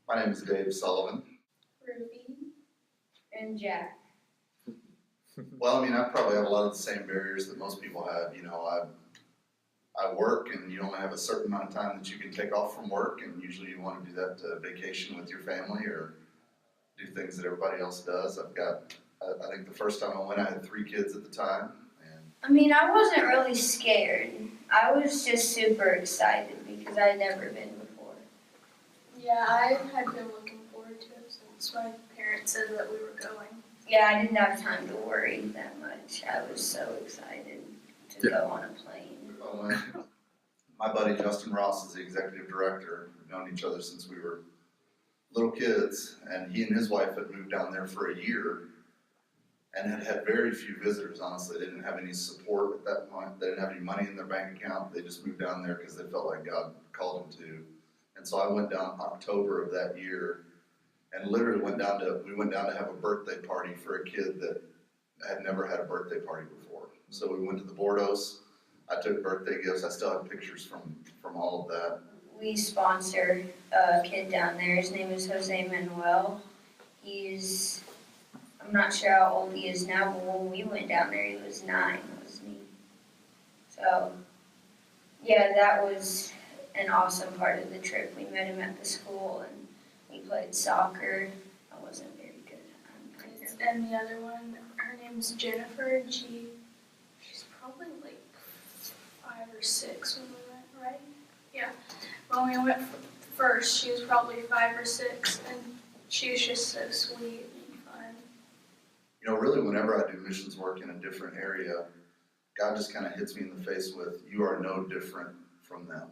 My name is Dave Sullivan. Ruby and Jack. Well, I mean, I probably have a lot of the same barriers that most people have. I work, and you only have a certain amount of time that you can take off from work, and usually you want to do that to vacation with your family or do things that everybody else does. I think the first time I went, I had 3 kids at the time, and I wasn't really scared. I was just super excited because I'd never been before. Yeah, I had been looking forward to it since my parents said that we were going. Yeah, I didn't have time to worry that much. I was so excited to go on a plane. My buddy Justin Ross is the executive director. We've known each other since we were little kids, and he and his wife had moved down there for a year and had had very few visitors. Honestly, they didn't have any support at that point. They didn't have any money in their bank account. They just moved down there because they felt like God called them to. And so I went down October of that year and literally we went down to have a birthday party for a kid that had never had a birthday party before. So we went to the Bordeaux. I took birthday gifts. I still have pictures from all of that. We sponsored a kid down there. His name is Jose Manuel. I'm not sure how old he is now, but when we went down there, he was 9, wasn't he? So, yeah, that was an awesome part of the trip. We met him at the school and we played soccer. I wasn't very good. And the other one, her name's Jennifer, and she's probably like 5 or 6 when we went, right? Yeah. When we went first, she was probably 5 or 6, and she was just so sweet and fun. Really, whenever I do missions work in a different area, God just kind of hits me in the face with, you are no different from them.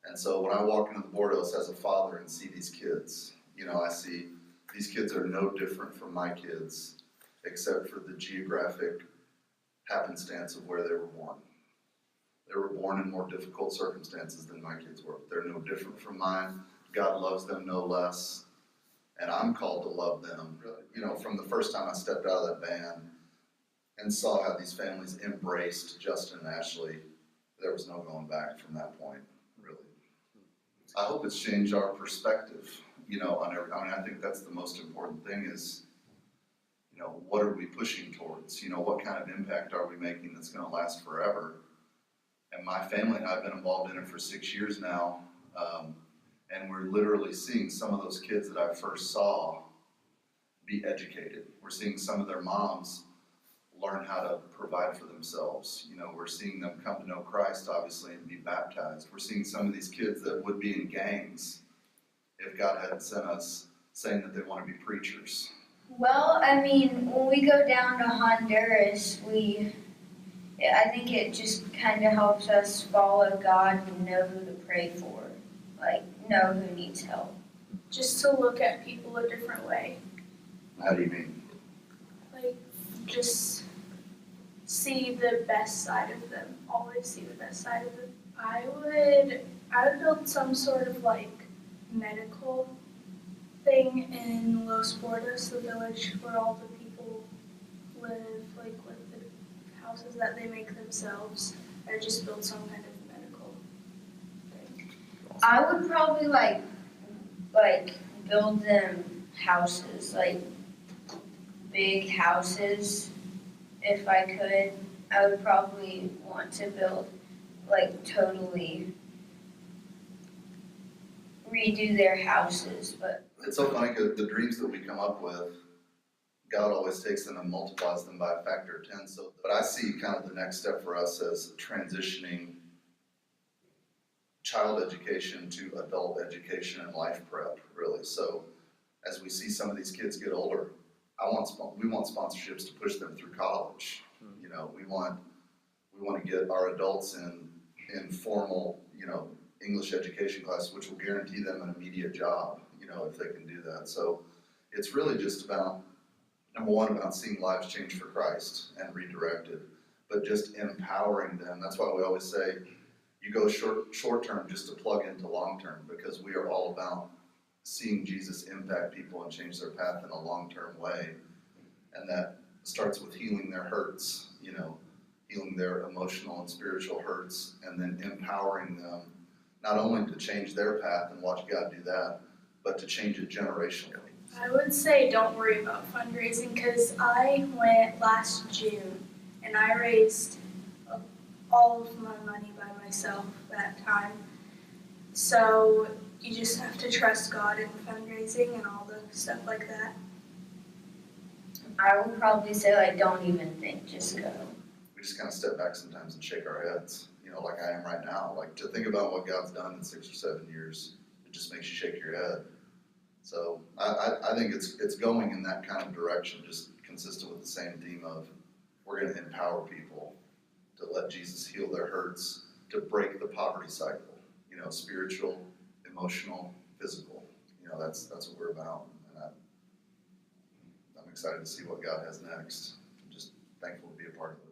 And so when I walk into the Bordeaux as a father and see these kids, I see these kids are no different from my kids, except for the geographic happenstance of where they were born. They were born in more difficult circumstances than my kids were. They're no different from mine. God loves them no less. And I'm called to love them. From the first time I stepped out of that van and saw how these families embraced Justin and Ashley, there was no going back from that point, really. I hope it's changed our perspective, I think that's the most important thing is, what are we pushing towards? What kind of impact are we making that's going to last forever? And my family and I have been involved in it for 6 years now, and we're literally seeing some of those kids that I first saw be educated. We're seeing some of their moms learn how to provide for themselves. We're seeing them come to know Christ, obviously, and be baptized. We're seeing some of these kids that would be in gangs if God hadn't sent us, saying that they want to be preachers. Well, when we go down to Honduras, I think it just kind of helps us follow God and know who to pray for, know who needs help. Just to look at people a different way. How do you mean? Just see the best side of them. Always see the best side of them. I would build some sort of medical thing in Los Bordos, the village where all the people live, with the houses that they make themselves. Or just build some kind of medical thing. I would probably build them houses, big houses, if I could. I would probably want to build, totally redo their houses, but... It's so funny because the dreams that we come up with, God always takes them and multiplies them by a factor of 10. But I see kind of the next step for us as transitioning child education to adult education and life prep, really. So as we see some of these kids get older, we want sponsorships to push them through college. We want to get our adults in formal, English education classes, which will guarantee them an immediate job, if they can do that. So it's really just about, number one, about seeing lives change for Christ and redirected, but just empowering them. That's why we always say, you go short term just to plug into long term, because we are all about seeing Jesus impact people and change their path in a long-term way. And that starts with healing their hurts, healing their emotional and spiritual hurts, and then empowering them not only to change their path and watch God do that, but to change it generationally. I would say don't worry about fundraising because I went last June and I raised all of my money by myself that time. So you just have to trust God in fundraising and all the stuff like that. I would probably say like don't even think, just go. We just kind of step back sometimes and shake our heads, you know, like I am right now. Like to think about what God's done in 6 or 7 years, it just makes you shake your head. So I think it's going in that kind of direction, just consistent with the same theme of we're going to empower people to let Jesus heal their hurts, to break the poverty cycle, you know, spiritual, emotional, physical. You know, that's what we're about. And I'm excited to see what God has next. I'm just thankful to be a part of it.